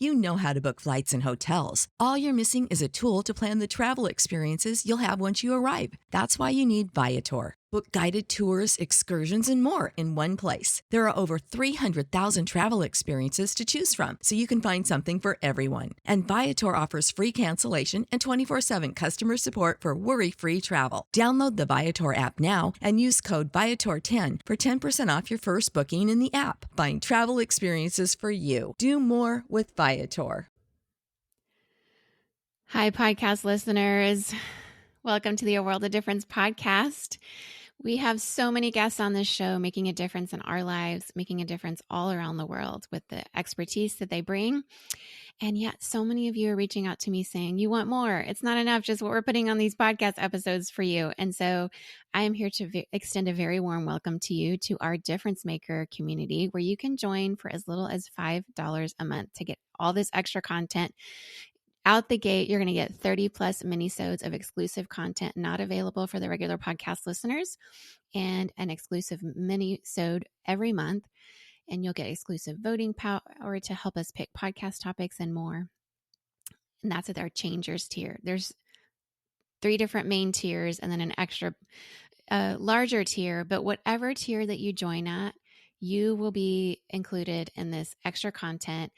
You know how to book flights and hotels. All you're missing is a tool to plan the travel experiences you'll have once you arrive. That's why you need Viator. Book guided tours, excursions, and more in one place. There are over 300,000 travel experiences to choose from, so you can find something for everyone. And Viator offers free cancellation and 24/7 customer support for worry-free travel. Download the Viator app now and use code Viator10 for 10% off your first booking in the app. Find travel experiences for you. Do more with Viator. Hi, podcast listeners. Welcome to the A World of Difference podcast. We have so many guests on this show making a difference in our lives, making a difference all around the world with the expertise that they bring. And yet so many of you are reaching out to me saying, you want more. It's not enough just what we're putting on these podcast episodes for you. And so I am here to extend a very warm welcome to you to our Difference Maker community, where you can join for as little as $5 a month to get all this extra content. Out the gate, you're going to get 30 plus minisodes of exclusive content not available for the regular podcast listeners, and an exclusive minisode every month. And you'll get exclusive voting power to help us pick podcast topics and more. And that's at our Changers tier. There's 3 different main tiers and then an extra larger tier. But whatever tier that you join at, you will be included in this extra content.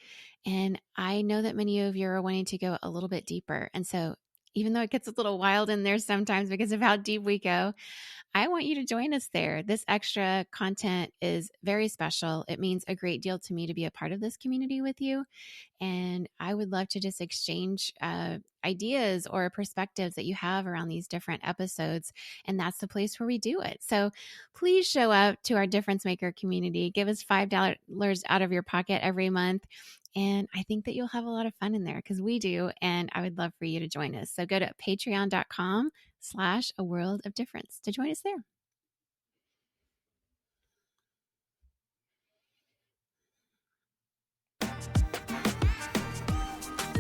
And I know that many of you are wanting to go a little bit deeper. And so even though it gets a little wild in there sometimes because of how deep we go, I want you to join us there. This extra content is very special. It means a great deal to me to be a part of this community with you. And I would love to just exchange ideas or perspectives that you have around these different episodes. And that's the place where we do it. So please show up to our Difference Maker community. Give us $5 out of your pocket every month. And I think that you'll have a lot of fun in there, because we do. And I would love for you to join us. So go to patreon.com/A World of Difference to join us there.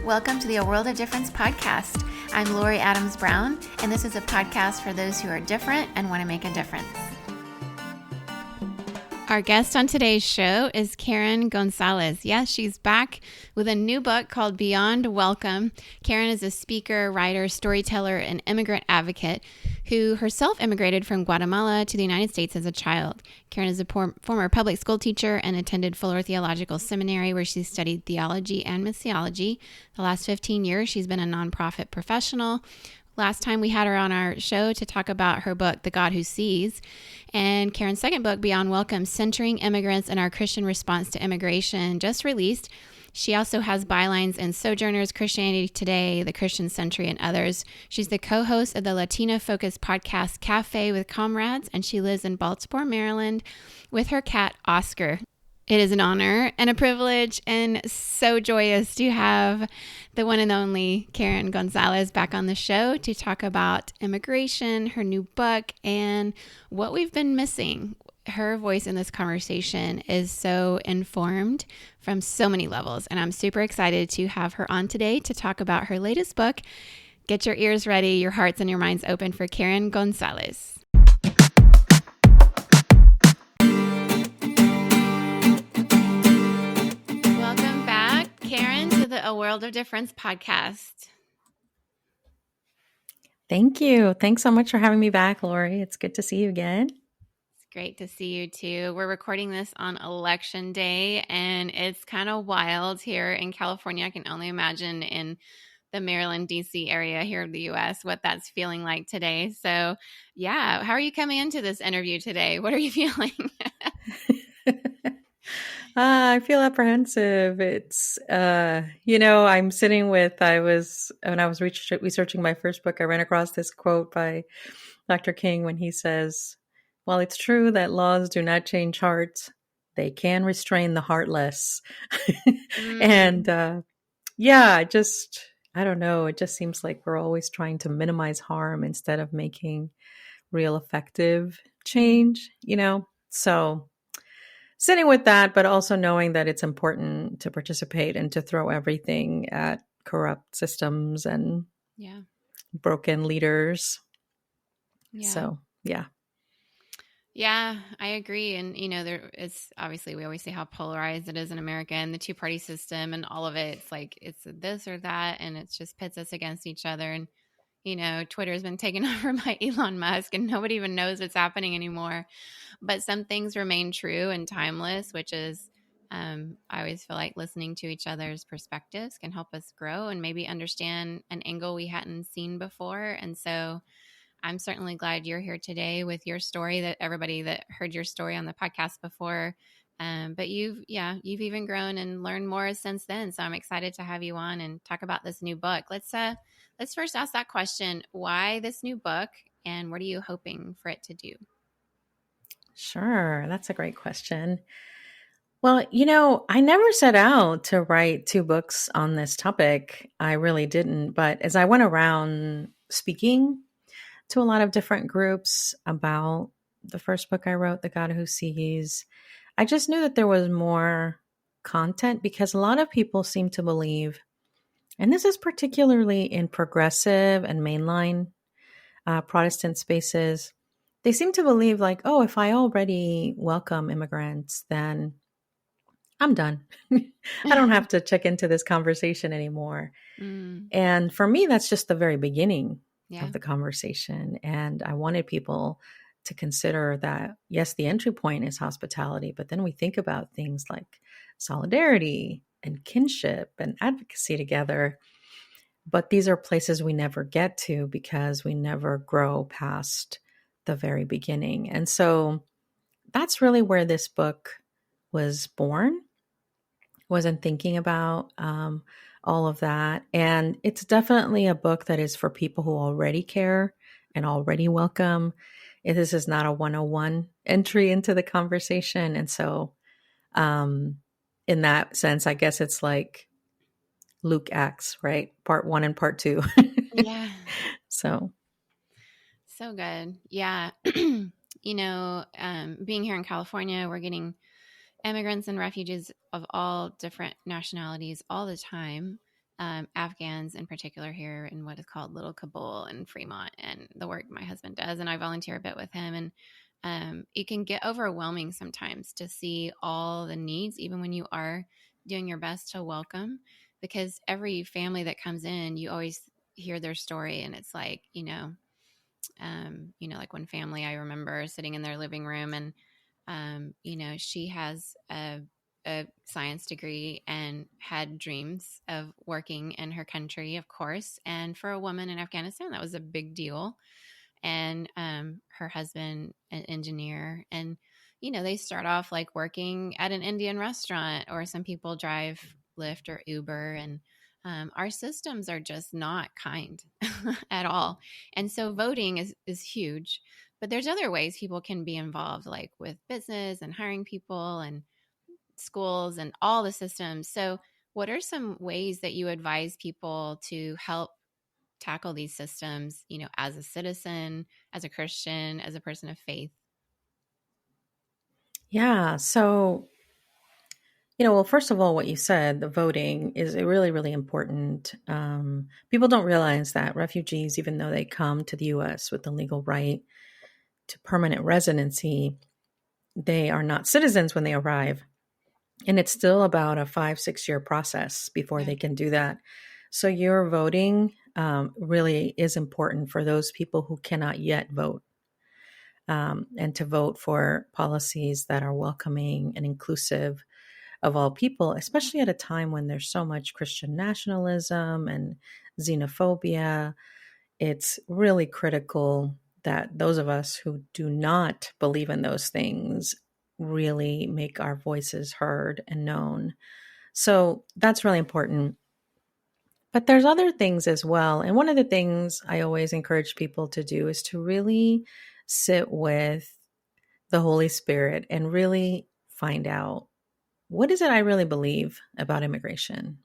Welcome to the A World of Difference podcast. I'm Lori Adams Brown, and this is a podcast for those who are different and want to make a difference. Our guest on today's show is Karen Gonzalez. Yes, she's back with a new book called Beyond Welcome. Karen is a speaker, writer, storyteller, and immigrant advocate who herself immigrated from Guatemala to the United States as a child. Karen is a former public school teacher and attended Fuller Theological Seminary, where she studied theology and missiology. The last 15 years, she's been a nonprofit professional. Last time we had her on our show to talk about her book, The God Who Sees, and Karen's second book, Beyond Welcome, Centering Immigrants and Our Christian Response to Immigration, just released. She also has bylines in Sojourners, Christianity Today, The Christian Century, and others. She's the co-host of the Latina-focused podcast Cafe with Comrades, and she lives in Baltimore, Maryland, with her cat, Oscar. It is an honor and a privilege and so joyous to have the one and only Karen Gonzalez back on the show to talk about immigration, her new book, and what we've been missing. Her voice in this conversation is so informed from so many levels, and I'm super excited to have her on today to talk about her latest book. Get your ears ready, your hearts and your minds open for Karen Gonzalez. Karen, to the A World of Difference podcast. Thank you. Thanks so much for having me back, Lori. It's good to see you again. It's great to see you too. We're recording this on Election Day, and it's kind of wild here in California. I can only imagine in the Maryland, D.C. area here of the U.S. what that's feeling like today. So, yeah, how are you coming into this interview today? What are you feeling? I feel apprehensive. It's, I'm sitting with, when I was researching my first book, I ran across this quote by Dr. King when he says, "While it's true that laws do not change hearts, they can restrain the heartless." And I don't know. It just seems like we're always trying to minimize harm instead of making real effective change, So sitting with that, but also knowing that it's important to participate and to throw everything at corrupt systems and broken leaders. Yeah. So, yeah. Yeah, I agree. And, there it's obviously we always say how polarized it is in America and the two-party system and all of it. It's like it's this or that, and it just pits us against each other. And, Twitter's been taken over by Elon Musk and nobody even knows what's happening anymore. But some things remain true and timeless, which is I always feel like listening to each other's perspectives can help us grow and maybe understand an angle we hadn't seen before. And so I'm certainly glad you're here today with your story, that everybody that heard your story on the podcast before. But you've even grown and learned more since then. So I'm excited to have you on and talk about this new book. Let's first ask that question: why this new book, and what are you hoping for it to do? Sure, that's a great question. Well, I never set out to write two books on this topic. I really didn't. But as I went around speaking to a lot of different groups about the first book I wrote, The God Who Sees, I just knew that there was more content because a lot of people seem to believe, and this is particularly in progressive and mainline Protestant spaces, they seem to believe like, oh, if I already welcome immigrants, then I'm done. I don't have to check into this conversation anymore. Mm, And for me, that's just the very beginning yeah. of the conversation. And I wanted people to consider that, yes, the entry point is hospitality, but then we think about things like solidarity and kinship and advocacy together. But these are places we never get to because we never grow past the very beginning. And so that's really where this book was born. Wasn't thinking about all of that. And it's definitely a book that is for people who already care and already welcome. This is not a 101 entry into the conversation. And so, um, in that sense, I guess it's like Luke Acts, right? Part one and part two. Yeah. So, So good. Yeah. Being here in California, we're getting immigrants and refugees of all different nationalities all the time. Afghans in particular here in what is called Little Kabul in Fremont, and the work my husband does, and I volunteer a bit with him. And it can get overwhelming sometimes to see all the needs, even when you are doing your best to welcome, because every family that comes in, you always hear their story, and it's like, like one family I remember sitting in their living room, and she has a science degree and had dreams of working in her country, of course. And for a woman in Afghanistan, that was a big deal. And her husband, an engineer, and they start off like working at an Indian restaurant, or some people drive Lyft or Uber, and our systems are just not kind at all. And so voting is huge, but there's other ways people can be involved, like with business and hiring people and schools and all the systems. So what are some ways that you advise people to help tackle these systems, as a citizen, as a Christian, as a person of faith? yeah. So, well, first of all, what you said, the voting is really, really important. People don't realize that refugees, even though they come to the US with the legal right to permanent residency, they are not citizens when they arrive. And it's still about a 5, 6 year process before Yeah. they can do that. So your voting really is important for those people who cannot yet vote, and to vote for policies that are welcoming and inclusive of all people, especially at a time when there's so much Christian nationalism and xenophobia. It's really critical that those of us who do not believe in those things really make our voices heard and known. So that's really important. But there's other things as well. And one of the things I always encourage people to do is to really sit with the Holy Spirit and really find out, what is it I really believe about immigration?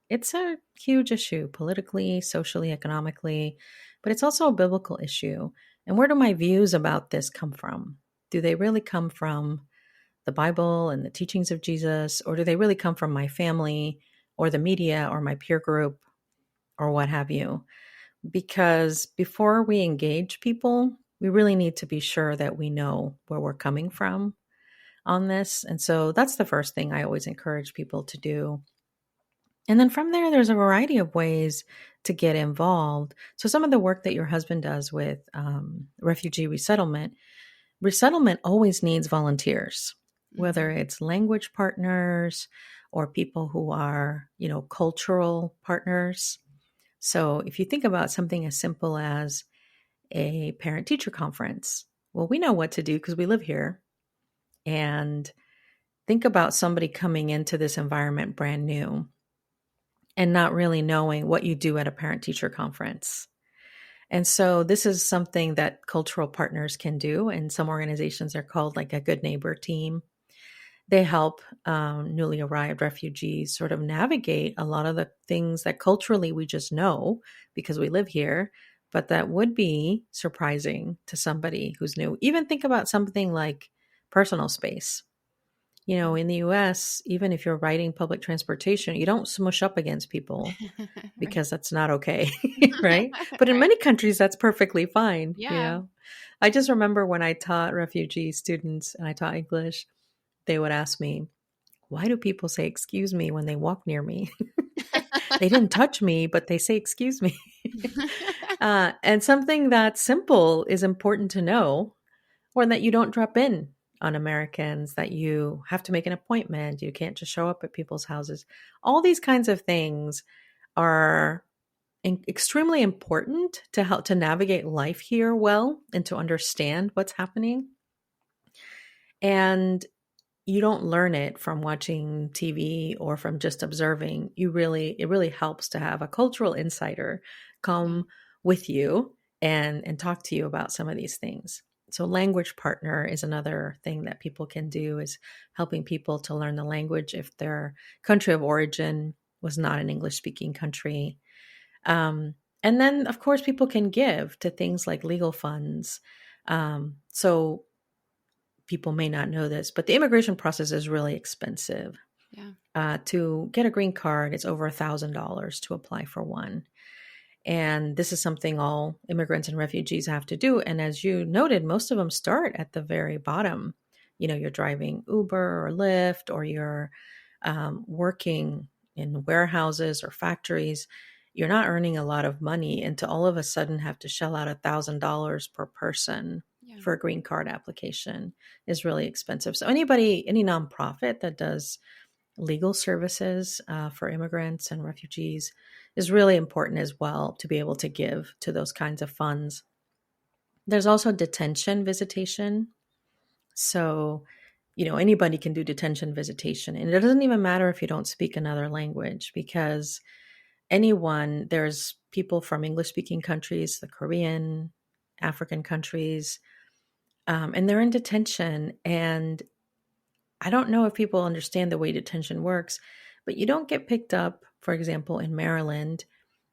It's a huge issue politically, socially, economically, but it's also a biblical issue. And where do my views about this come from? Do they really come from the Bible and the teachings of Jesus, or do they really come from my family or the media or my peer group or what have you? Because before we engage people, we really need to be sure that we know where we're coming from on this. And so that's the first thing I always encourage people to do. And then from there, there's a variety of ways to get involved. So some of the work that your husband does with refugee resettlement always needs volunteers, whether it's language partners or people who are, cultural partners. So if you think about something as simple as a parent teacher conference, well, we know what to do because we live here. And think about somebody coming into this environment brand new and not really knowing what you do at a parent teacher conference. And so this is something that cultural partners can do. And some organizations are called like a good neighbor team. They help newly arrived refugees sort of navigate a lot of the things that culturally we just know because we live here, but that would be surprising to somebody who's new. Even think about something like personal space. In the US, even if you're riding public transportation, you don't smush up against people because that's not okay, right? But in Right. many countries, that's perfectly fine. Yeah. I just remember when I taught refugee students and I taught English, they would ask me, why do people say excuse me when they walk near me? They didn't touch me, but they say excuse me. And something that simple is important to know, or that you don't drop in on Americans, that you have to make an appointment. You can't just show up at people's houses. All these kinds of things are extremely important to help to navigate life here well and to understand what's happening. And you don't learn it from watching TV or from just observing. It really helps to have a cultural insider come with you and talk to you about some of these things. So language partner is another thing that people can do, is helping people to learn the language if their country of origin was not an English speaking country. And then, of course, people can give to things like legal funds. So people may not know this, but the immigration process is really expensive. Yeah. To get a green card, it's over $1,000 to apply for one. And this is something all immigrants and refugees have to do. And as you noted, most of them start at the very bottom. You're driving Uber or Lyft, or you're working in warehouses or factories. You're not earning a lot of money, and to all of a sudden have to shell out $1,000 per person for a green card application is really expensive. So any nonprofit that does legal services for immigrants and refugees is really important as well, to be able to give to those kinds of funds. There's also detention visitation. So, anybody can do detention visitation. And it doesn't even matter if you don't speak another language, because there's people from English speaking countries, the Korean, African countries, and they're in detention. And I don't know if people understand the way detention works, but you don't get picked up, for example, in Maryland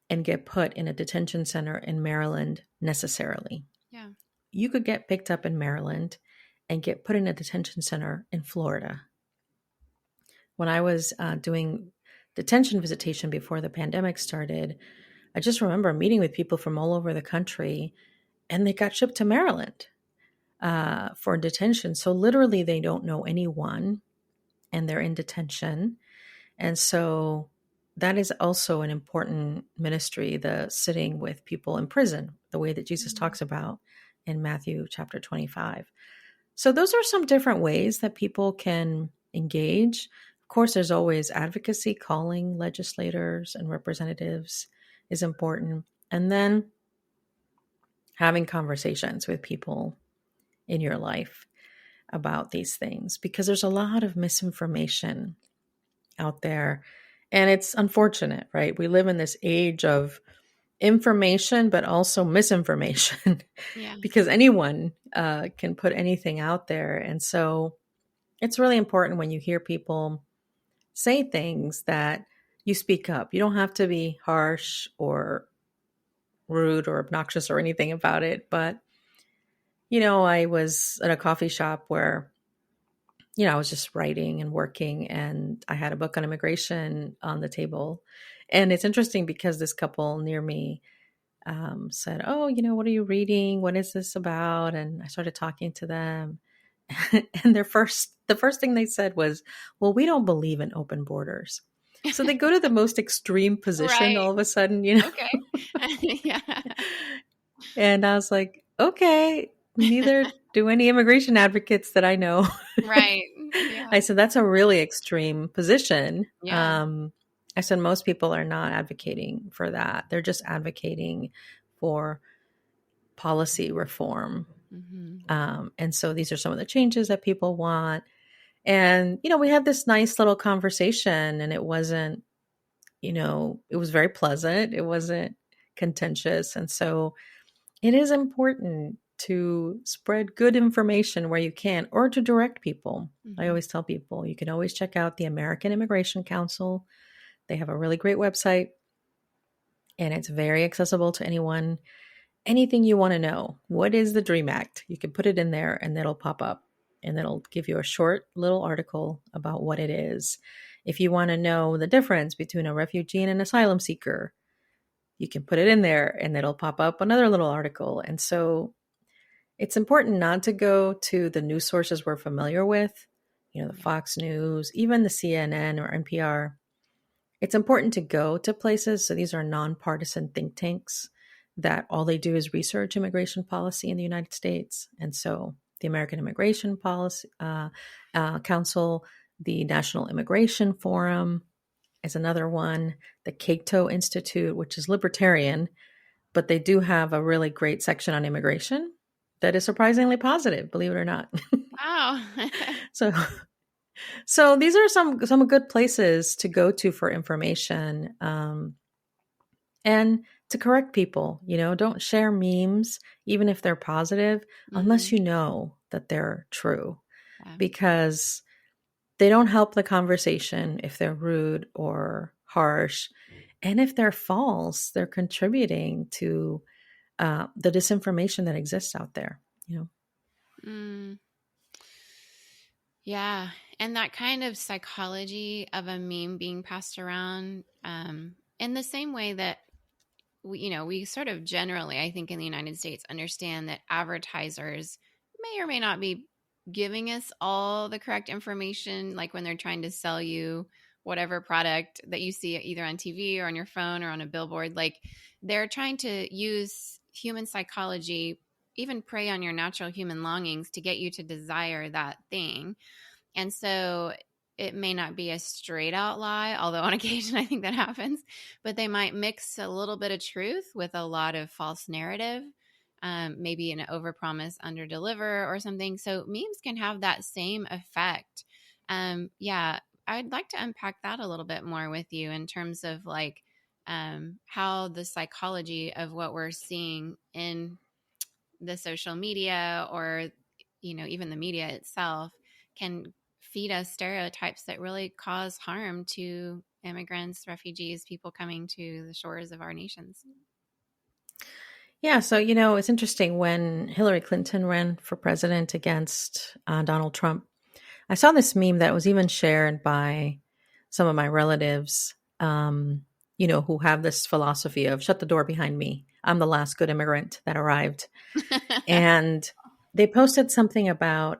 and get put in a detention center in Maryland necessarily. Yeah. You could get picked up in Maryland and get put in a detention center in Florida. When I was doing detention visitation before the pandemic started, I just remember meeting with people from all over the country, and they got shipped to Maryland for detention. So literally they don't know anyone and they're in detention. And so that is also an important ministry, the sitting with people in prison, the way that Jesus talks about in Matthew chapter 25. So those are some different ways that people can engage. Of course, there's always advocacy. Calling legislators and representatives is important. And then having conversations with people in your life about these things, because there's a lot of misinformation out there. And it's unfortunate, right? We live in this age of information, but also misinformation, because anyone can put anything out there. And so it's really important when you hear people say things that you speak up. You don't have to be harsh or rude or obnoxious or anything about it. But, I was at a coffee shop where I was just writing and working, and I had a book on immigration on the table. And it's interesting because this couple near me, said, "Oh, what are you reading? What is this about?" And I started talking to them, and the first thing they said was, "Well, we don't believe in open borders." So they go to the most extreme position Right. all of a sudden, Okay. Yeah. And I was like, "Okay, neither do any immigration advocates that I know." Right. Yeah. I said, "That's a really extreme position." Yeah. I said, "Most people are not advocating for that. They're just advocating for policy reform." Hmm. And so these are some of the changes that people want. And, we had this nice little conversation, and it wasn't, it was very pleasant. It wasn't contentious. And so it is important to spread good information where you can, or to direct people. I Hmm. always tell people you can always check out the American Immigration Council. They have a really great website, and it's very accessible to anyone. Anything you want to know, what is the DREAM Act? You can put it in there and it'll pop up, and it'll give you a short little article about what it is. If you want to know the difference between a refugee and an asylum seeker, you can put it in there and it'll pop up another little article. And so it's important not to go to the news sources we're familiar with, the Yeah. Fox News, even the CNN or NPR. It's important to go to places. So these are nonpartisan think tanks that all they do is research immigration policy in the United States. And so the American Immigration Policy Council, the National Immigration Forum is another one, the Cato Institute, which is libertarian, but they do have a really great section on immigration that is surprisingly positive, believe it or not. Wow. so so these are some good places to go to for information, and to correct people. Don't share memes, even if they're positive, unless Hmm. you know that they're true, Yeah. because they don't help the conversation if they're rude or harsh. And if they're false, they're contributing to the disinformation that exists out there. Mm. Yeah. And that kind of psychology of a meme being passed around, in the same way that we sort of generally, I think, in the United States, understand that advertisers may or may not be giving us all the correct information, like when they're trying to sell you whatever product that you see either on TV or on your phone or on a billboard. Like, they're trying to use human psychology, even prey on your natural human longings to get you to desire that thing. And so it may not be a straight out lie, although on occasion I think that happens, but they might mix a little bit of truth with a lot of false narrative, maybe an overpromise, underdeliver or something. So memes can have that same effect. Yeah, I'd like to unpack that a little bit more with you in terms of like how the psychology of what we're seeing in the social media or even the media itself can feed us stereotypes that really cause harm to immigrants, refugees, people coming to the shores of our nations. Yeah, so it's interesting when Hillary Clinton ran for president against Donald Trump. I saw this meme that was even shared by some of my relatives, who have this philosophy of shut the door behind me. I'm the last good immigrant that arrived. And they posted something about,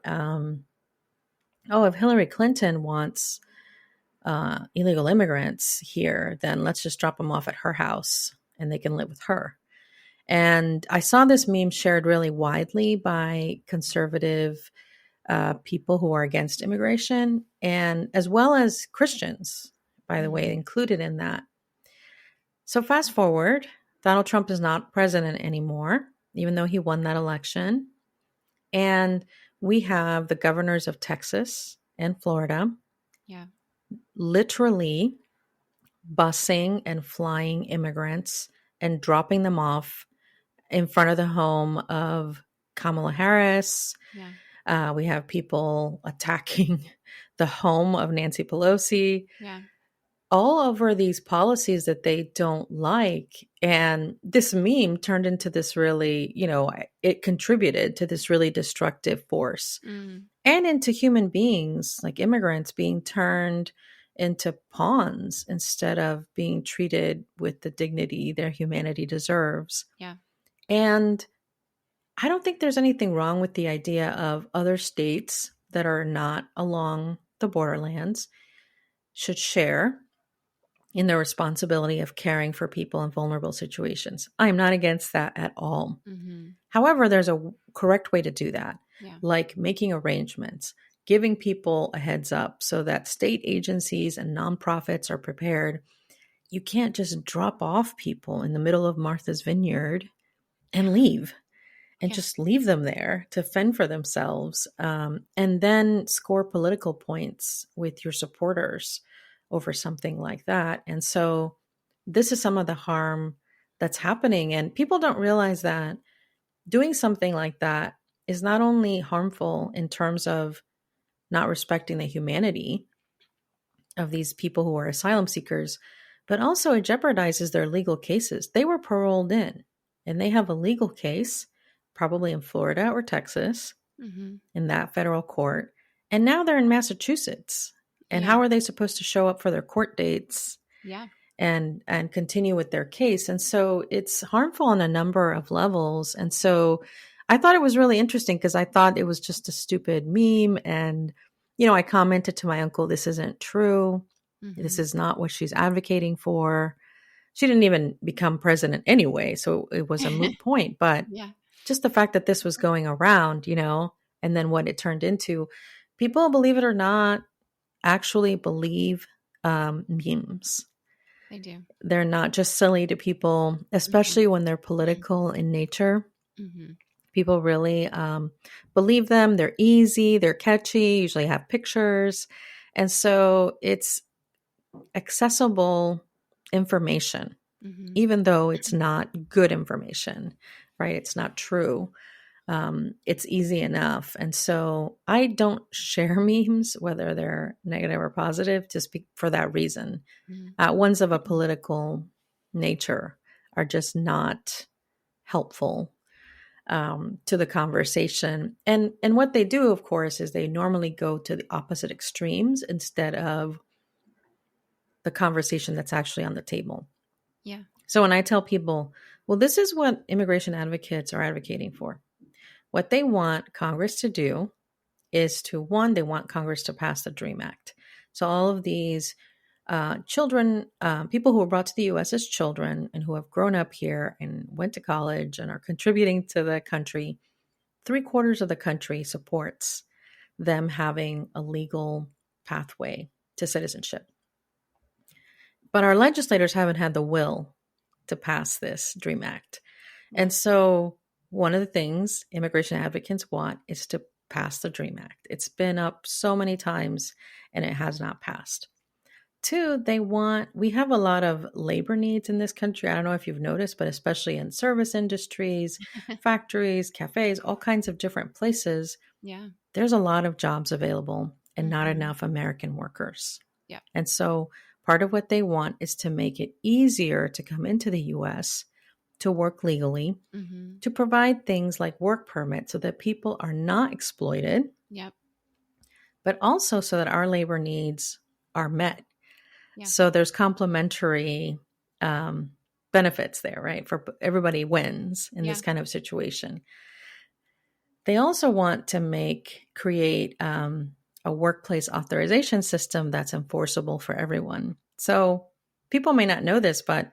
if Hillary Clinton wants illegal immigrants here, then let's just drop them off at her house and they can live with her. And I saw this meme shared really widely by conservative people who are against immigration, and as well as Christians, by the way, Mhm. included in that. So fast forward, Donald Trump is not president anymore, even though he won that election. And we have the governors of Texas and Florida Yeah. literally busing and flying immigrants and dropping them off in front of the home of Kamala Harris. Yeah. We have people attacking the home of Nancy Pelosi, Yeah. all over these policies that they don't like. And this meme turned into this really, it contributed to this really destructive force Mm. and into human beings like immigrants being turned into pawns instead of being treated with the dignity their humanity deserves. Yeah. And I don't think there's anything wrong with the idea of other states that are not along the borderlands should share in the responsibility of caring for people in vulnerable situations. I am not against that at all. Mm-hmm. However, there's a correct way to do that, Yeah. like making arrangements, giving people a heads up so that state agencies and nonprofits are prepared. You can't just drop off people in the middle of Martha's Vineyard and leave. And Yeah. just leave them there to fend for themselves, and then score political points with your supporters over something like that. And so this is some of the harm that's happening. And people don't realize that doing something like that is not only harmful in terms of not respecting the humanity of these people who are asylum seekers, but also it jeopardizes their legal cases. They were paroled in and they have a legal case, probably in Florida or Texas, Mm-hmm. in that federal court. And now they're in Massachusetts. And Yeah. how are they supposed to show up for their court dates Yeah. and continue with their case? And so it's harmful on a number of levels. And so I thought it was really interesting because I thought it was just a stupid meme. And, I commented to my uncle, this isn't true. Mm-hmm. This is not what she's advocating for. She didn't even become president anyway. So it was a moot point. But Yeah. just the fact that this was going around, and then what it turned into, people, believe it or not, actually believe memes. They do. They're not just silly to people, especially when they're political in nature. Mm-hmm. People really believe them. They're easy, they're catchy, usually have pictures. And so it's accessible information, Mm-hmm. even though it's not good information, right? It's not true. It's easy enough. And so I don't share memes, whether they're negative or positive, just for that reason. Mm-hmm. Ones of a political nature are just not helpful to the conversation. And what they do, of course, is they normally go to the opposite extremes instead of the conversation that's actually on the table. Yeah. So when I tell people, well, this is what immigration advocates are advocating for. What they want Congress to do is to, one, they want Congress to pass the DREAM Act. So all of these children, people who were brought to the U.S. as children and who have grown up here and went to college and are contributing to the country, 3/4 of the country supports them having a legal pathway to citizenship. But our legislators haven't had the will to pass this DREAM Act. And so one of the things immigration advocates want is to pass the DREAM Act. It's been up so many times and it has not passed. 2, we have a lot of labor needs in this country. I don't know if you've noticed, but especially in service industries, factories, cafes, all kinds of different places. Yeah. There's a lot of jobs available and not Mm-hmm. enough American workers. Yeah. And so part of what they want is to make it easier to come into the U.S., to work legally, Mm-hmm. to provide things like work permits so that people are not exploited, Yep. but also so that our labor needs are met. Yeah. So there's complementary benefits there, right? For everybody wins in this kind of situation. They also want to create a workplace authorization system that's enforceable for everyone. So people may not know this, but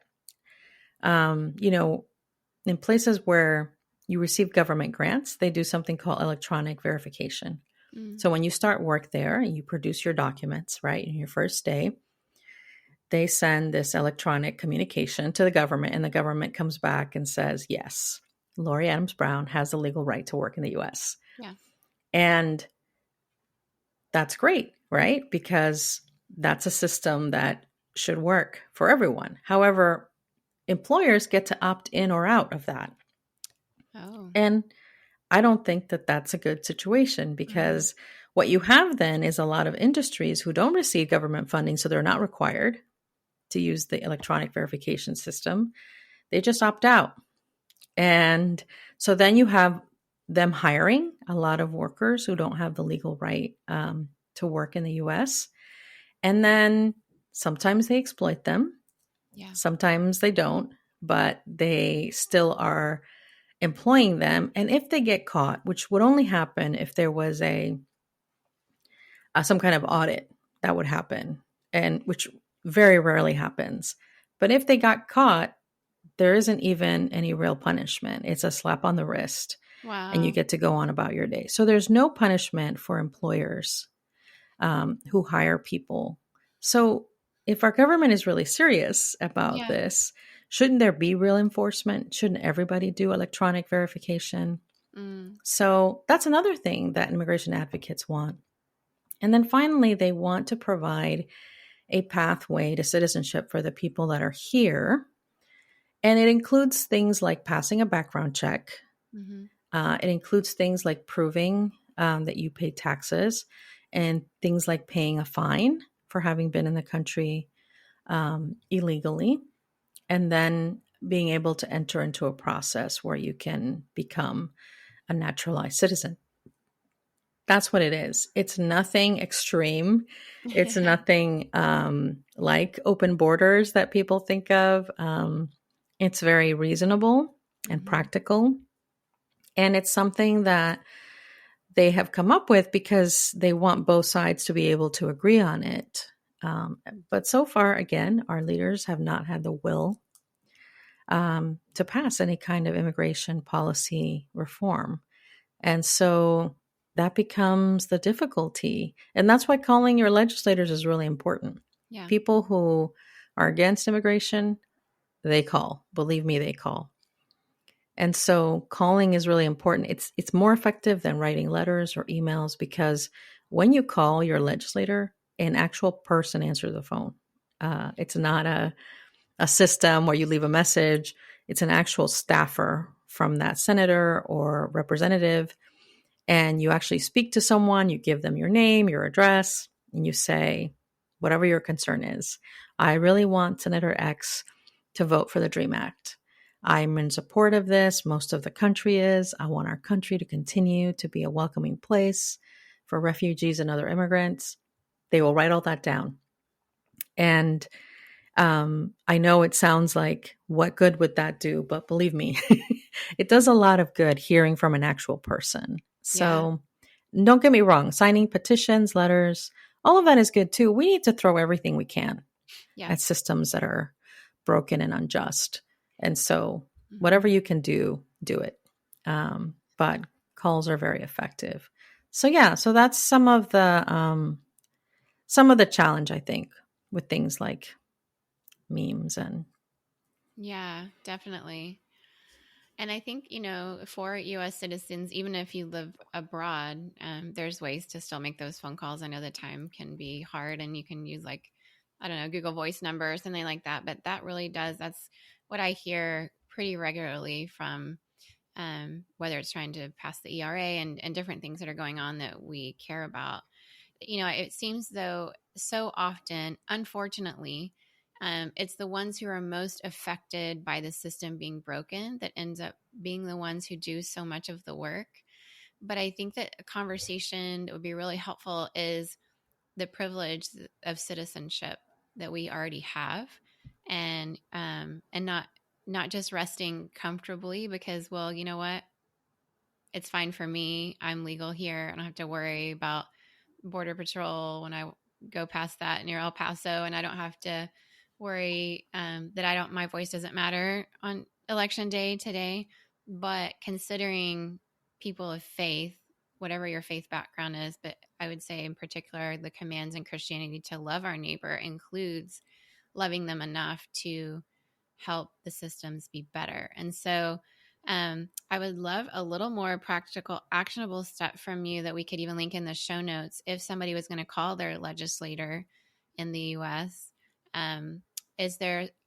in places where you receive government grants, they do something called electronic verification. Mm-hmm. So when you start work there and you produce your documents, right, in your first day, they send this electronic communication to the government, and the government comes back and says, yes, Lori Adams Brown has the legal right to work in the U.S. Yeah. And that's great, right? Because that's a system that should work for everyone. However, employers get to opt in or out of that. Oh. And I don't think that that's a good situation, because what you have then is a lot of industries who don't receive government funding, so they're not required to use the electronic verification system. They just opt out. And so then you have them hiring a lot of workers who don't have the legal right to work in the U.S. And then sometimes they exploit them, Yeah. sometimes they don't, but they still are employing them. And if they get caught, which would only happen if there was some kind of audit that would happen, and which very rarely happens. But if they got caught, there isn't even any real punishment. It's a slap on the wrist and you Wow. get to go on about your day. So there's no punishment for employers who hire people. So if our government is really serious about Yeah. this, shouldn't there be real enforcement? Shouldn't everybody do electronic verification? Mm. So that's another thing that immigration advocates want. And then finally, they want to provide a pathway to citizenship for the people that are here. And it includes things like passing a background check. Hmm. It includes things like proving that you pay taxes and things like paying a fine for having been in the country illegally. And then being able to enter into a process where you can become a naturalized citizen. That's what it is. It's nothing extreme. It's nothing like open borders that people think of. It's very reasonable and Hmm. practical. And it's something that they have come up with because they want both sides to be able to agree on it. But so far, again, our leaders have not had the will to pass any kind of immigration policy reform. And so that becomes the difficulty. And that's why calling your legislators is really important. Yeah. People who are against immigration, they call. Believe me, they call. And so calling is really important. It's more effective than writing letters or emails because when you call your legislator, an actual person answers the phone. It's not a system where you leave a message. It's an actual staffer from that senator or representative. And you actually speak to someone, you give them your name, your address, and you say, whatever your concern is. I really want Senator X to vote for the DREAM Act. I'm in support of this. Most of the country is. I want our country to continue to be a welcoming place for refugees and other immigrants. They will write all that down. And I know it sounds like, what good would that do? But believe me, it does a lot of good hearing from an actual person. Yeah. So don't get me wrong, signing petitions, letters, all of that is good too. We need to throw everything we can Yeah. at systems that are broken and unjust. And so Hmm. whatever you can do, do it. But calls are very effective. So yeah, so that's some of the challenge, I think, with things like memes and Yeah, definitely. And I think, for US citizens, even if you live abroad, there's ways to still make those phone calls. I know the time can be hard and you can use, like, I don't know, Google Voice number or something like that. But that really that's what I hear pretty regularly from whether it's trying to pass the ERA and different things that are going on that we care about. It seems though so often, unfortunately, it's the ones who are most affected by the system being broken that ends up being the ones who do so much of the work. But I think that a conversation that would be really helpful is the privilege of citizenship that we already have, and not just resting comfortably because, well, you know what, it's fine for me. I'm legal here. I don't have to worry about Border Patrol when I go past that near El Paso, and I don't have to worry that my voice doesn't matter on election day today. But considering people of faith, whatever your faith background is, but I would say in particular, the commands in Christianity to love our neighbor includes loving them enough to help the systems be better. And so I would love a little more practical, actionable step from you that we could even link in the show notes if somebody was going to call their legislator in the U.S. Um,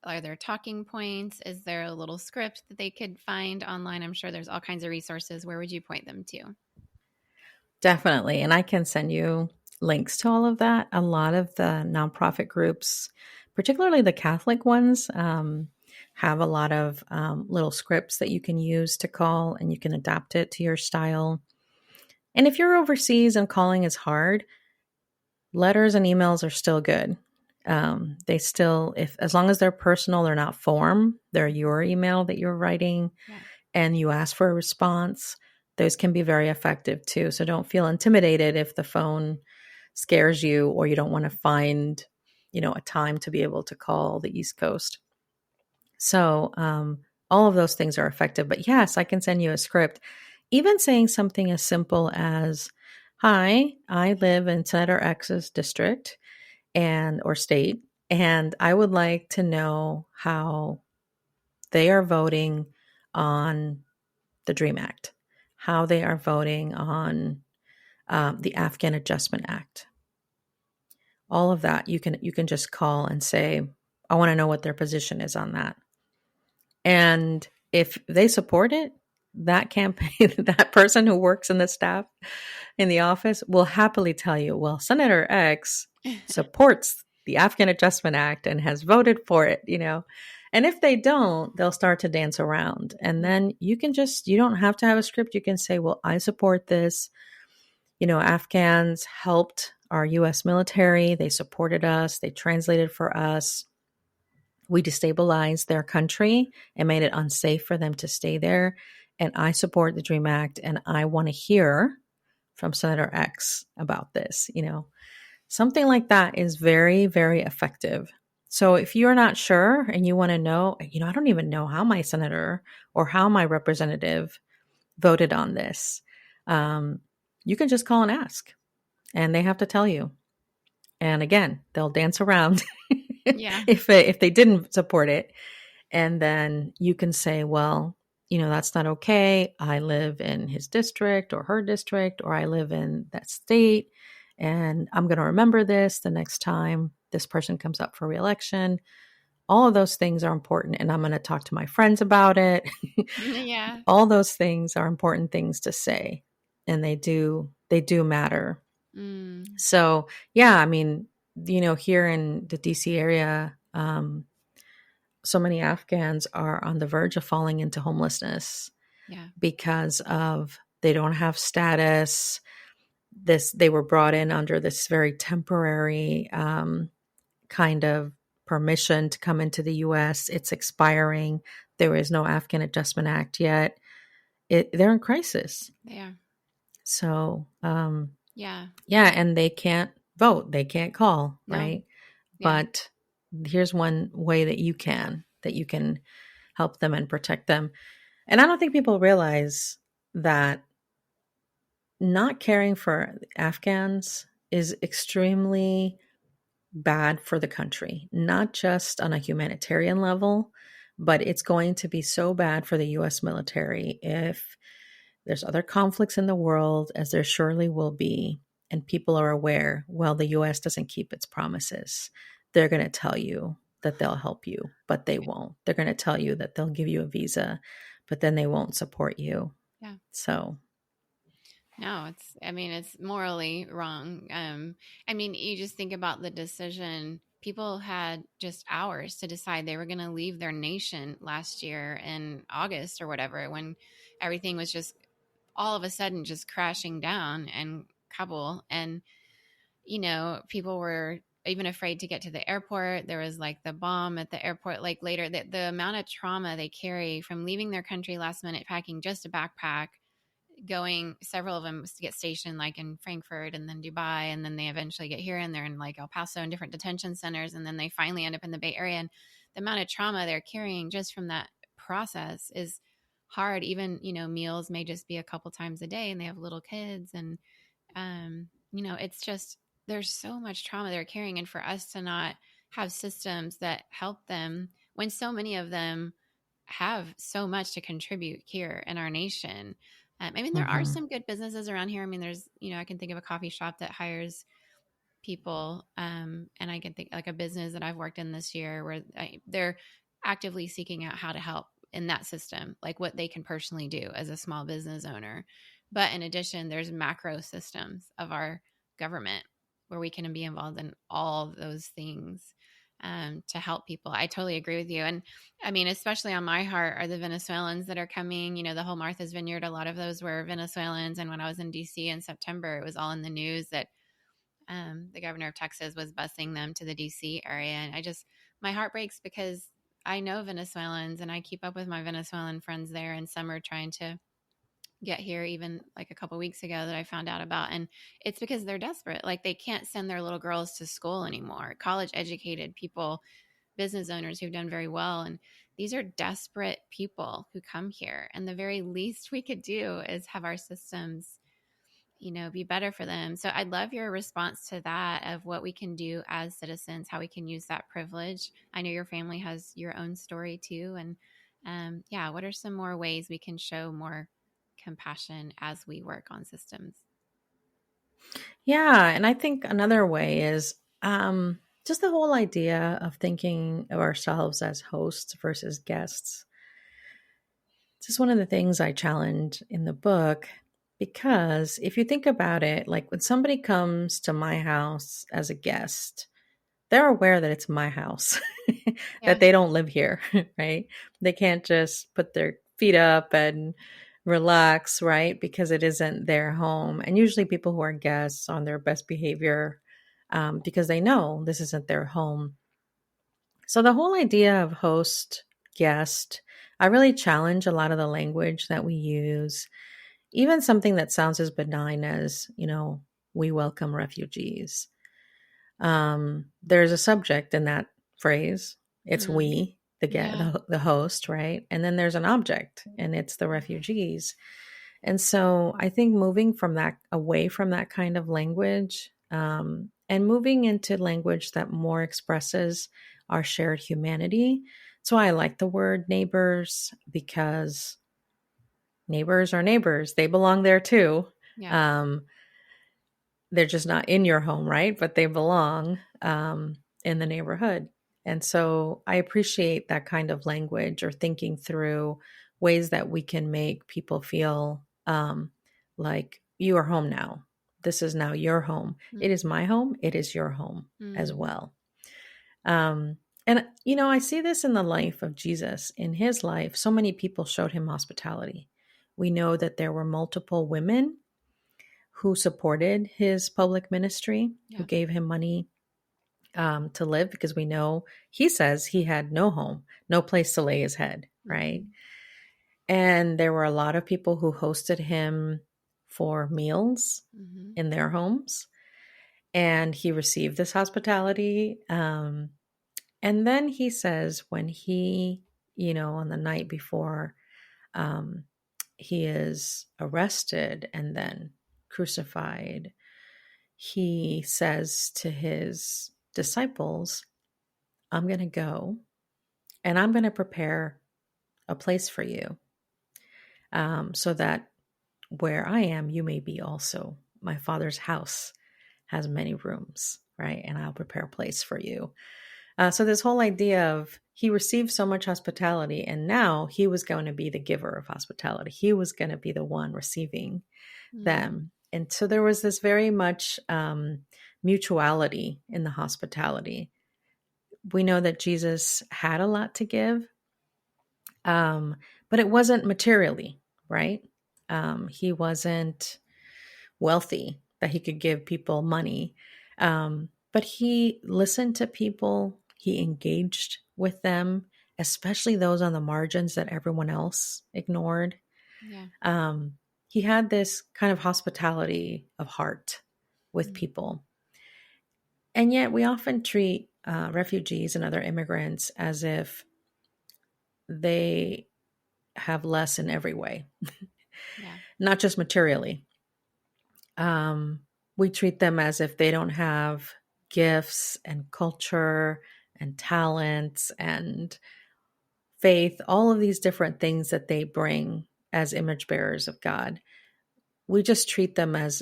are there talking points? Is there a little script that they could find online? I'm sure there's all kinds of resources. Where would you point them to? definitely. And I can send you links to all of that. A lot of the nonprofit groups, particularly the Catholic ones, have a lot of little scripts that you can use to call and you can adapt it to your style. And if you're overseas and calling is hard, letters and emails are still good. They still, if as long as they're personal, they're not form, they're your email that you're writing, Yeah. and you ask for a response, those can be very effective too. So don't feel intimidated if the phone scares you or you don't want to find, a time to be able to call the East Coast. So all of those things are effective. But yes, I can send you a script. Even saying something as simple as, "Hi, I live in Senator X's district or state, and I would like to know how they are voting on the DREAM Act, how they are voting on the Afghan Adjustment Act." All of that you can just call and say, "I want to know what their position is on that." And if they support it, that campaign, that person who works in the staff in the office will happily tell you, "Well, Senator X supports the Afghan Adjustment Act and has voted for it, And if they don't, they'll start to dance around. And then you don't have to have a script. You can say, "Well, I support this. Afghans helped our US military. They supported us. They translated for us. We destabilized their country and made it unsafe for them to stay there. And I support the DREAM Act. And I want to hear from Senator X about this." Something like that is very, very effective. So if you're not sure and you want to know, I don't even know how my senator or how my representative voted on this, you can just call and ask, and they have to tell you. And again, they'll dance around Yeah. if they didn't support it. And then you can say, "Well, that's not okay. I live in his district or her district, or I live in that state. And I'm going to remember this the next time this person comes up for reelection. All of those things are important. And I'm going to talk to my friends about it." Yeah. All those things are important things to say. And they do matter. Mm. So, yeah, I mean, here in the DC area, so many Afghans are on the verge of falling into homelessness Yeah. because of they don't have status. They were brought in under this very temporary kind of permission to come into the U.S. It's expiring. There is no Afghan Adjustment Act yet. They're in crisis. They are. So, Yeah. yeah, and they can't vote. They can't call, No. right? Yeah. But here's one way that you can help them and protect them. And I don't think people realize that not caring for Afghans is extremely bad for the country, not just on a humanitarian level, but it's going to be so bad for the US military if there's other conflicts in the world, as there surely will be, and people are aware, well, the US doesn't keep its promises. They're going to tell you that they'll help you, but they won't. They're going to tell you that they'll give you a visa, but then they won't support you. Yeah. So, No, it's morally wrong. You just think about the decision. People had just hours to decide they were going to leave their nation last year in August or whatever, when everything was just all of a sudden just crashing down in Kabul. And, people were even afraid to get to the airport. There was like the bomb at the airport, like later, the amount of trauma they carry from leaving their country last minute, packing just a backpack, going, several of them to get stationed like in Frankfurt and then Dubai, and then they eventually get here and they're in like El Paso and different detention centers, and then they finally end up in the Bay Area. And the amount of trauma they're carrying just from that process is hard. Even, meals may just be a couple times a day, and they have little kids, and it's just, there's so much trauma they're carrying. And for us to not have systems that help them when so many of them have so much to contribute here in our nation. There are some good businesses around here. There's, I can think of a coffee shop that hires people. And I can think like a business that I've worked in this year where they're actively seeking out how to help in that system, like what they can personally do as a small business owner. But in addition, there's macro systems of our government where we can be involved in all those things to help people. I totally agree with you. And especially on my heart are the Venezuelans that are coming, the whole Martha's Vineyard, a lot of those were Venezuelans. And when I was in DC in September, it was all in the news that the governor of Texas was busing them to the DC area. And my heart breaks because I know Venezuelans and I keep up with my Venezuelan friends there. And some are trying to get here, even like a couple weeks ago that I found out about. And it's because they're desperate. Like they can't send their little girls to school anymore. College educated people, business owners who've done very well. And these are desperate people who come here. And the very least we could do is have our systems, be better for them. So I'd love your response to that, of what we can do as citizens, how we can use that privilege. I know your family has your own story too. And what are some more ways we can show more compassion as we work on systems? Yeah. And I think another way is just the whole idea of thinking of ourselves as hosts versus guests. It's just one of the things I challenge in the book, because if you think about it, like when somebody comes to my house as a guest, they're aware that it's my house, Yeah. that they don't live here, right? They can't just put their feet up and relax, right? Because it isn't their home. And usually people who are guests on their best behavior, because they know this isn't their home. So the whole idea of host, guest, I really challenge a lot of the language that we use, even something that sounds as benign as, we welcome refugees. There's a subject in that phrase. It's Mm. we, Yeah. the host, right? And then there's an object, and it's the refugees. And so I think moving from that, away from that kind of language, and moving into language that more expresses our shared humanity. So I like the word neighbors, because neighbors are neighbors. They belong there too. Yeah. Um, they're just not in your home, right? But they belong in the neighborhood. And so I appreciate that kind of language, or thinking through ways that we can make people feel like you are home now. This is now your home. It is my home. It is your home as Mm. well. Um, and, I see this in the life of Jesus. In his life, so many people showed him hospitality. We know that there were multiple women who supported his public ministry, who Yeah. gave him money to live, because we know he says he had no home, no place to lay his head, right? Mhm. And there were a lot of people who hosted him for meals Mhm. in their homes, and he received this hospitality. And then he says, when he, on the night before um, he is arrested and then crucified, he says to his disciples, I'm going to go and I'm going to prepare a place for you, so that where I am, you may be also. My Father's house has many rooms, right? And I'll prepare a place for you. So this whole idea of, he received so much hospitality, and now he was going to be the giver of hospitality. He was going to be the one receiving Mm. them. And so there was this very much mutuality in the hospitality. We know that Jesus had a lot to give, but it wasn't materially, right? He wasn't wealthy that he could give people money. But he listened to people, he engaged with them, especially those on the margins that everyone else ignored. Yeah. He had this kind of hospitality of heart with Mm. people. And yet we often treat refugees and other immigrants as if they have less in every way, Yeah. not just materially. We treat them as if they don't have gifts and culture and talents and faith, all of these different things that they bring as image bearers of God. We just treat them as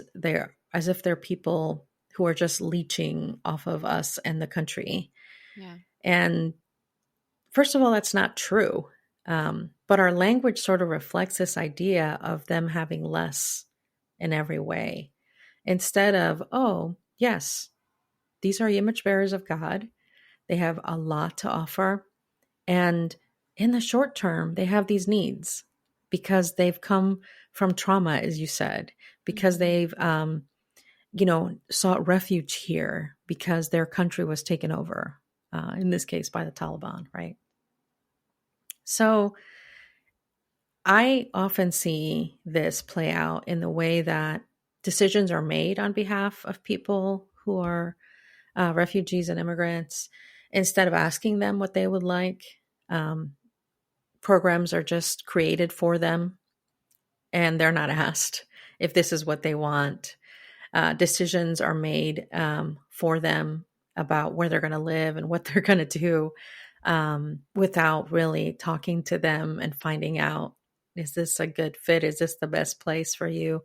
if they're people who are just leeching off of us and the country. Yeah. And first of all, that's not true. But our language sort of reflects this idea of them having less in every way, instead of, oh, yes, these are image bearers of God. They have a lot to offer. And in the short term, they have these needs because they've come from trauma, as you said, because Mhm. they've sought refuge here because their country was taken over, in this case by the Taliban, right? So I often see this play out in the way that decisions are made on behalf of people who are refugees and immigrants. Instead of asking them what they would like, um, programs are just created for them and they're not asked if this is what they want. Decisions are made for them about where they're going to live and what they're going to do, without really talking to them and finding out, is this a good fit? Is this the best place for you?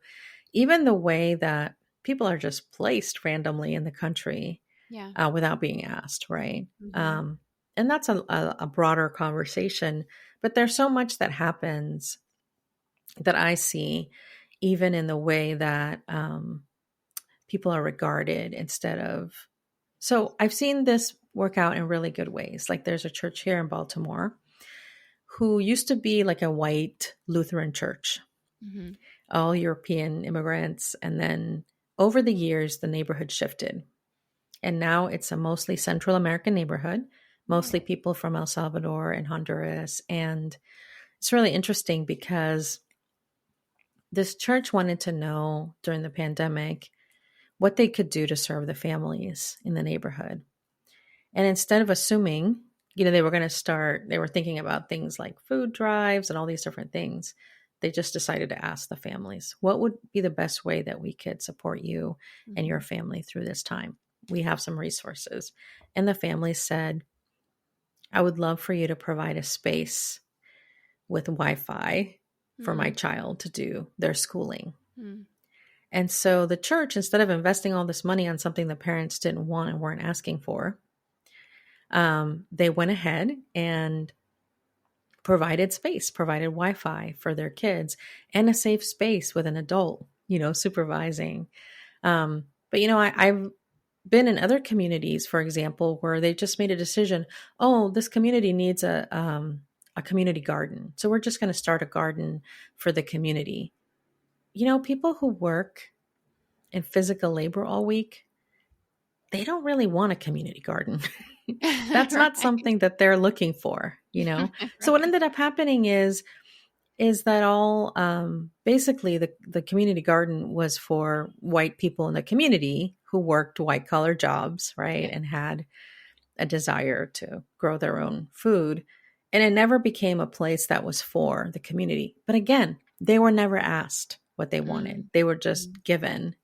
Even the way that people are just placed randomly in the country, Yeah. without being asked, right? Mm-hmm. And that's a broader conversation, but there's so much that happens that I see, even in the way that people are regarded instead of. So I've seen this work out in really good ways. Like there's a church here in Baltimore who used to be like a white Lutheran church, Mm-hmm. all European immigrants. And then over the years, the neighborhood shifted. And now it's a mostly Central American neighborhood, mostly people from El Salvador and Honduras. And it's really interesting because this church wanted to know during the pandemic what they could do to serve the families in the neighborhood. And instead of assuming, they were going to start, they were thinking about things like food drives and all these different things. They just decided to ask the families, what would be the best way that we could support you and your family through this time? We have some resources. And the family said, I would love for you to provide a space with Wi-Fi for my child to do their schooling. Mm-hmm. And so the church, instead of investing all this money on something the parents didn't want and weren't asking for, they went ahead and provided space, provided Wi-Fi for their kids and a safe space with an adult, supervising. But I've been in other communities, for example, where they just made a decision. Oh, this community needs a community garden, so we're just going to start a garden for the community. People who work in physical labor all week, they don't really want a community garden. That's not Right. something that they're looking for. So what Right. ended up happening is that all basically the community garden was for white people in the community who worked white collar jobs, right? Yeah. And had a desire to grow their own food. And it never became a place that was for the community. But again, they were never asked what they wanted. They were just given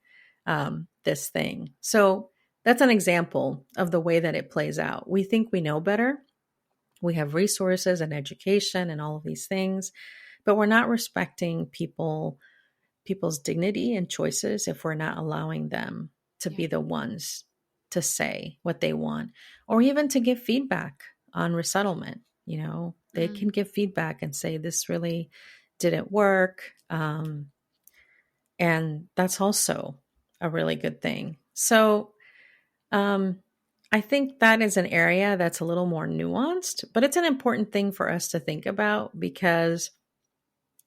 this thing. So that's an example of the way that it plays out. We think we know better. We have resources and education and all of these things, but we're not respecting people's dignity and choices if we're not allowing them to be the ones to say what they want, or even to give feedback on resettlement. They can give feedback and say, this really didn't work. And that's also a really good thing. So I think that is an area that's a little more nuanced, but it's an important thing for us to think about, because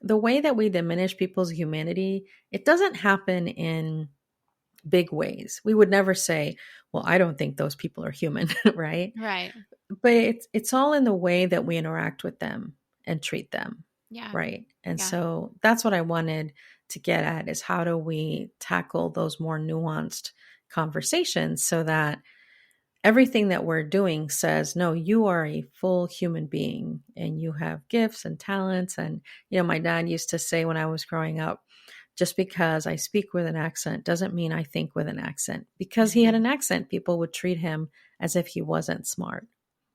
the way that we diminish people's humanity, it doesn't happen in big ways. We would never say, well, I don't think those people are human, right? Right. But it's all in the way that we interact with them and treat them, Yeah. right? And Yeah. so that's what I wanted to get at, is how do we tackle those more nuanced conversations so that everything that we're doing says, no, you are a full human being and you have gifts and talents. And, my dad used to say when I was growing up, just because I speak with an accent doesn't mean I think with an accent. Because he had an accent, people would treat him as if he wasn't smart.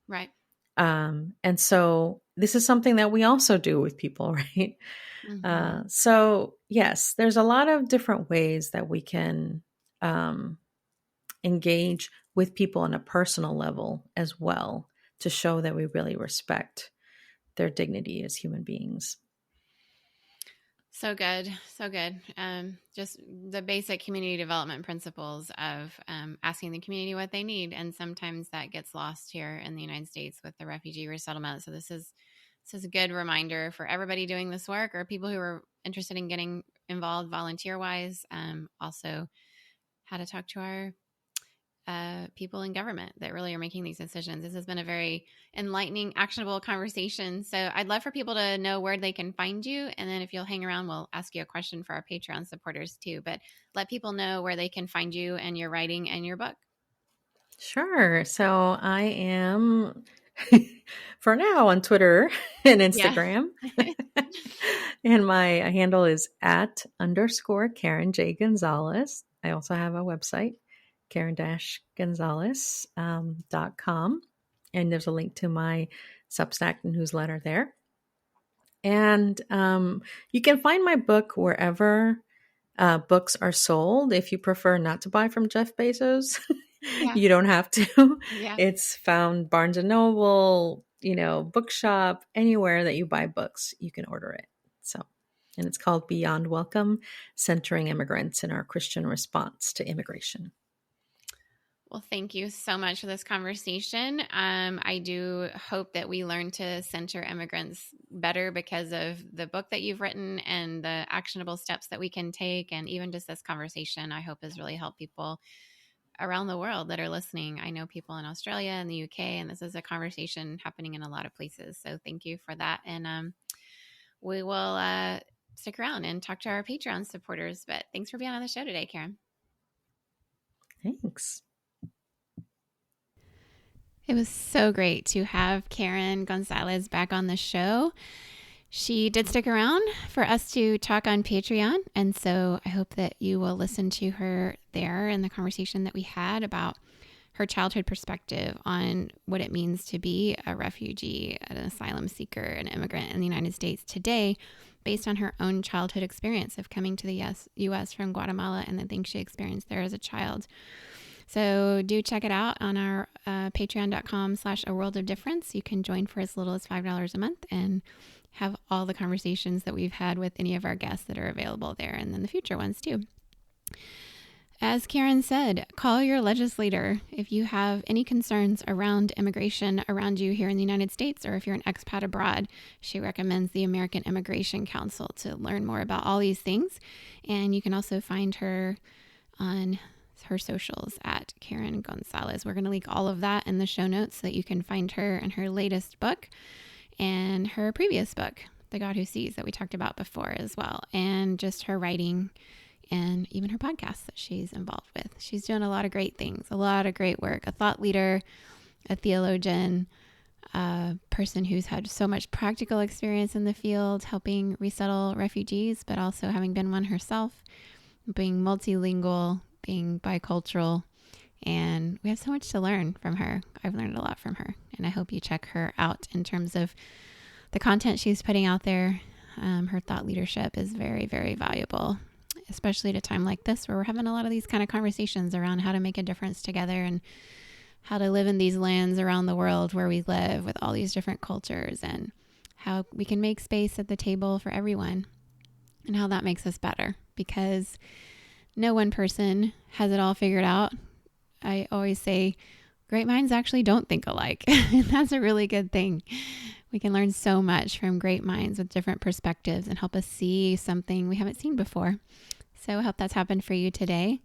Right. And so this is something that we also do with people, right? So yes, there's a lot of different ways that we can engage with people on a personal level as well, to show that we really respect their dignity as human beings. So good. So good. Just the basic community development principles of asking the community what they need. And sometimes that gets lost here in the United States with the refugee resettlement. So this is a good reminder for everybody doing this work, or people who are interested in getting involved volunteer wise. Also how to talk to our people in government that really are making these decisions. This has been a very enlightening, actionable conversation. So I'd love for people to know where they can find you. And then if you'll hang around, we'll ask you a question for our Patreon supporters too. But let people know where they can find you and your writing and your book. Sure. So I am for now on Twitter and Yeah. Instagram. And my handle is @_Karen J. Gonzalez. I also have a website, Karen-Gonzalez.com. And there's a link to my Substack newsletter there. And you can find my book wherever books are sold. If you prefer not to buy from Jeff Bezos, Yeah. you don't have to. Yeah. It's found Barnes and Noble, bookshop, anywhere that you buy books, you can order it. So, and it's called Beyond Welcome, Centering Immigrants in Our Christian Response to Immigration. Well, thank you so much for this conversation. I do hope that we learn to center immigrants better because of the book that you've written and the actionable steps that we can take. And even just this conversation, I hope has really helped people around the world that are listening. I know people in Australia and the UK, and this is a conversation happening in a lot of places. So thank you for that. And we will stick around and talk to our Patreon supporters. But thanks for being on the show today, Karen. Thanks. It was so great to have Karen Gonzalez back on the show. She did stick around for us to talk on Patreon. And so I hope that you will listen to her there in the conversation that we had about her childhood perspective on what it means to be a refugee, an asylum seeker, an immigrant in the United States today, based on her own childhood experience of coming to the U.S. from Guatemala and the things she experienced there as a child. So do check it out on our patreon.com/aworldofdifference. You can join for as little as $5 a month and have all the conversations that we've had with any of our guests that are available there, and then the future ones too. As Karen said, call your legislator if you have any concerns around immigration around you here in the United States, or if you're an expat abroad. She recommends the American Immigration Council to learn more about all these things. And you can also find her on her socials at Karen Gonzalez. We're going to link all of that in the show notes so that you can find her and her latest book and her previous book, The God Who Sees, that we talked about before as well, and just her writing and even her podcast that she's involved with. She's doing a lot of great things, a lot of great work, a thought leader, a theologian, a person who's had so much practical experience in the field, helping resettle refugees, but also having been one herself, being multilingual, being bicultural, and we have so much to learn from her. I've learned a lot from her, and I hope you check her out in terms of the content she's putting out there. Her thought leadership is very, very valuable, especially at a time like this where we're having a lot of these kind of conversations around how to make a difference together and how to live in these lands around the world where we live with all these different cultures, and how we can make space at the table for everyone, and how that makes us better, because no one person has it all figured out. I always say great minds actually don't think alike. And that's a really good thing. We can learn so much from great minds with different perspectives and help us see something we haven't seen before. So I hope that's happened for you today,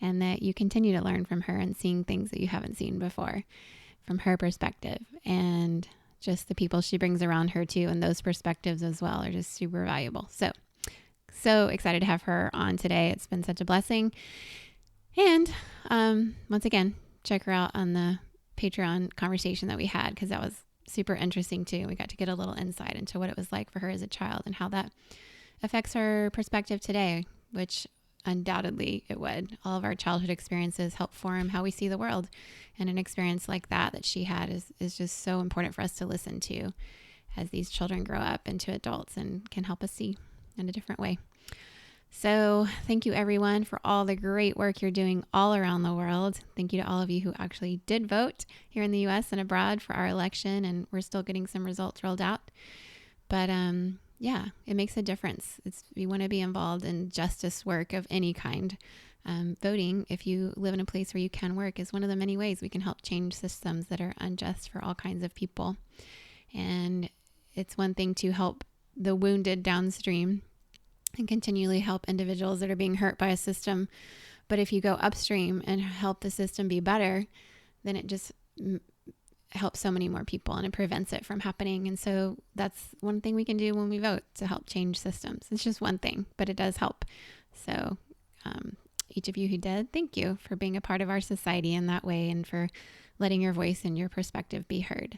and that you continue to learn from her and seeing things that you haven't seen before from her perspective, and just the people she brings around her too. And those perspectives as well are just super valuable. So excited to have her on today. It's been such a blessing. And once again, check her out on the Patreon conversation that we had, because that was super interesting too. We got to get a little insight into what it was like for her as a child and how that affects her perspective today, which undoubtedly it would. All of our childhood experiences help form how we see the world. And an experience like that she had is just so important for us to listen to as these children grow up into adults and can help us see in a different way. So thank you everyone for all the great work you're doing all around the world. Thank you to all of you who actually did vote here in the US and abroad for our election, and we're still getting some results rolled out. But yeah, it makes a difference. You want to be involved in justice work of any kind. Voting, if you live in a place where you can work, is one of the many ways we can help change systems that are unjust for all kinds of people. And it's one thing to help the wounded downstream and continually help individuals that are being hurt by a system. But if you go upstream and help the system be better, then it just helps so many more people and it prevents it from happening. And so that's one thing we can do when we vote to help change systems. It's just one thing, but it does help. So each of you who did, thank you for being a part of our society in that way and for letting your voice and your perspective be heard.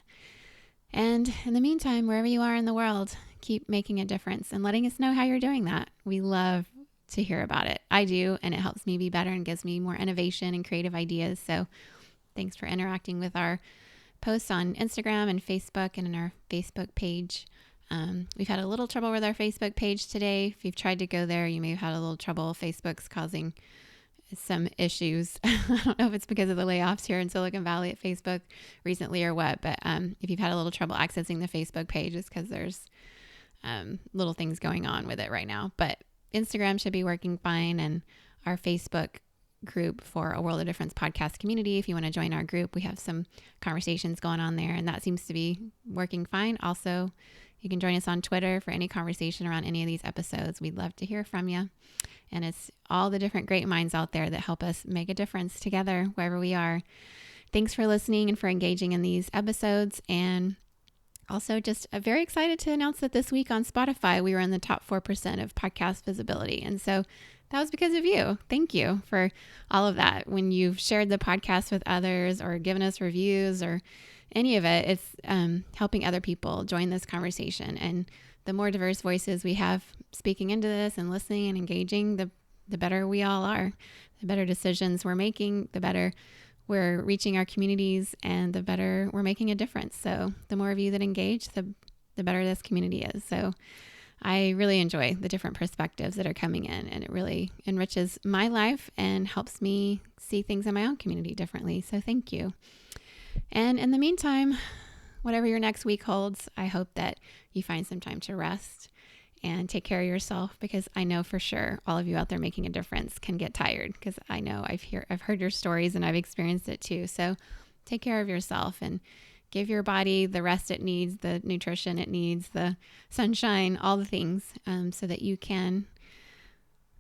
And in the meantime, wherever you are in the world, keep making a difference and letting us know how you're doing that. We love to hear about it. I do, and it helps me be better and gives me more innovation and creative ideas. So thanks for interacting with our posts on Instagram and Facebook and in our Facebook page. We've had a little trouble with our Facebook page today. If you've tried to go there, you may have had a little trouble. Facebook's causing some issues. I don't know if it's because of the layoffs here in Silicon Valley at Facebook recently or what, but if you've had a little trouble accessing the Facebook page, it's because there's little things going on with it right now. But Instagram should be working fine, and our Facebook group for A World of Difference podcast community, if you want to join our group, we have some conversations going on there, and that seems to be working fine. Also, you can join us on Twitter for any conversation around any of these episodes. We'd love to hear from you. And it's all the different great minds out there that help us make a difference together wherever we are. Thanks for listening and for engaging in these episodes. And also just very excited to announce that this week on Spotify, we were in the top 4% of podcast visibility. And so that was because of you. Thank you for all of that. When you've shared the podcast with others or given us reviews or any of it, it's helping other people join this conversation. And the more diverse voices we have speaking into this and listening and engaging, the better we all are. The better decisions we're making, the better we're reaching our communities, and the better we're making a difference. So the more of you that engage, the better this community is. So I really enjoy the different perspectives that are coming in, and it really enriches my life and helps me see things in my own community differently. So thank you. And in the meantime, whatever your next week holds, I hope that you find some time to rest and take care of yourself, because I know for sure all of you out there making a difference can get tired, because I know I've heard your stories and I've experienced it too. So take care of yourself and give your body the rest it needs, the nutrition it needs, the sunshine, all the things, so that you can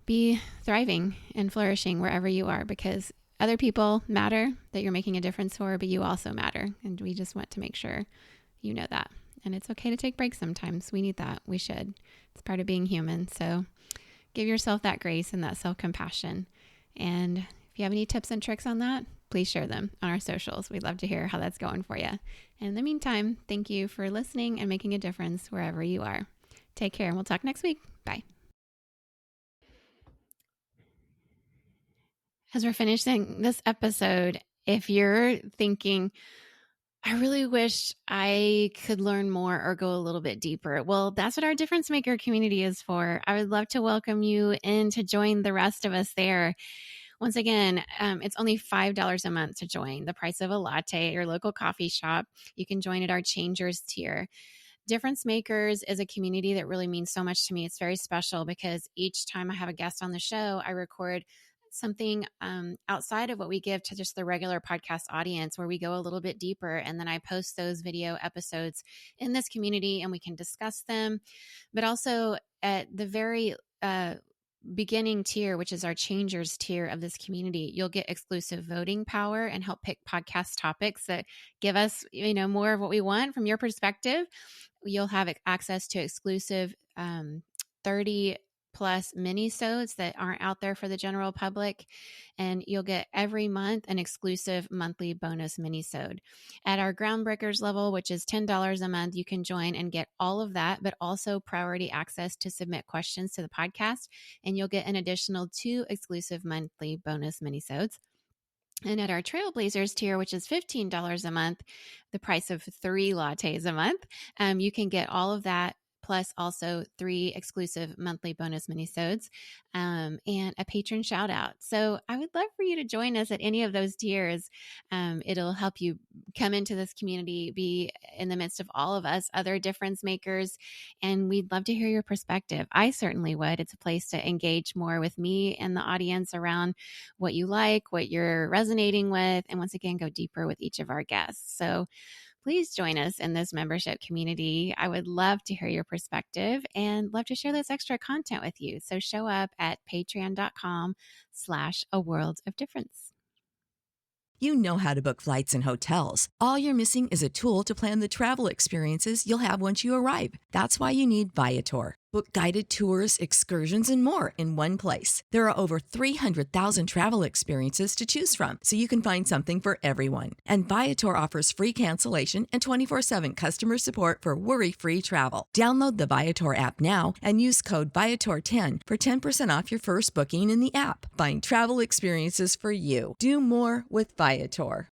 be thriving and flourishing wherever you are, because other people matter that you're making a difference for, but you also matter. And we just want to make sure you know that. And it's okay to take breaks sometimes. We need that. We should. It's part of being human. So give yourself that grace and that self-compassion. And if you have any tips and tricks on that, please share them on our socials. We'd love to hear how that's going for you. And in the meantime, thank you for listening and making a difference wherever you are. Take care, and we'll talk next week. Bye. As we're finishing this episode, if you're thinking, I really wish I could learn more or go a little bit deeper, well, that's what our Difference Maker community is for. I would love to welcome you in to join the rest of us there. Once again, it's only $5 a month to join, the price of a latte at your local coffee shop. You can join at our Changers tier. Difference Makers is a community that really means so much to me. It's very special because each time I have a guest on the show, I record something outside of what we give to just the regular podcast audience, where we go a little bit deeper, and then I post those video episodes in this community and we can discuss them. But also at the very beginning tier, which is our Changers tier of this community, you'll get exclusive voting power and help pick podcast topics that give us, more of what we want from your perspective. You'll have access to exclusive 30 plus mini-sodes that aren't out there for the general public. And you'll get every month an exclusive monthly bonus mini-sode. At our Groundbreakers level, which is $10 a month, you can join and get all of that, but also priority access to submit questions to the podcast. And you'll get an additional 2 exclusive monthly bonus mini-sodes. And at our Trailblazers tier, which is $15 a month, the price of 3 lattes a month, you can get all of that, plus also 3 exclusive monthly bonus minisodes, and a patron shout out. So I would love for you to join us at any of those tiers. It'll help you come into this community, be in the midst of all of us, other difference makers, and we'd love to hear your perspective. I certainly would. It's a place to engage more with me and the audience around what you like, what you're resonating with, and once again, go deeper with each of our guests. So please join us in this membership community. I would love to hear your perspective and love to share this extra content with you. So show up at patreon.com/a world of difference. You know how to book flights and hotels. All you're missing is a tool to plan the travel experiences you'll have once you arrive. That's why you need Viator. Book guided tours, excursions, and more in one place. There are over 300,000 travel experiences to choose from, so you can find something for everyone. And Viator offers free cancellation and 24/7 customer support for worry-free travel. Download the Viator app now and use code Viator10 for 10% off your first booking in the app. Find travel experiences for you. Do more with Viator.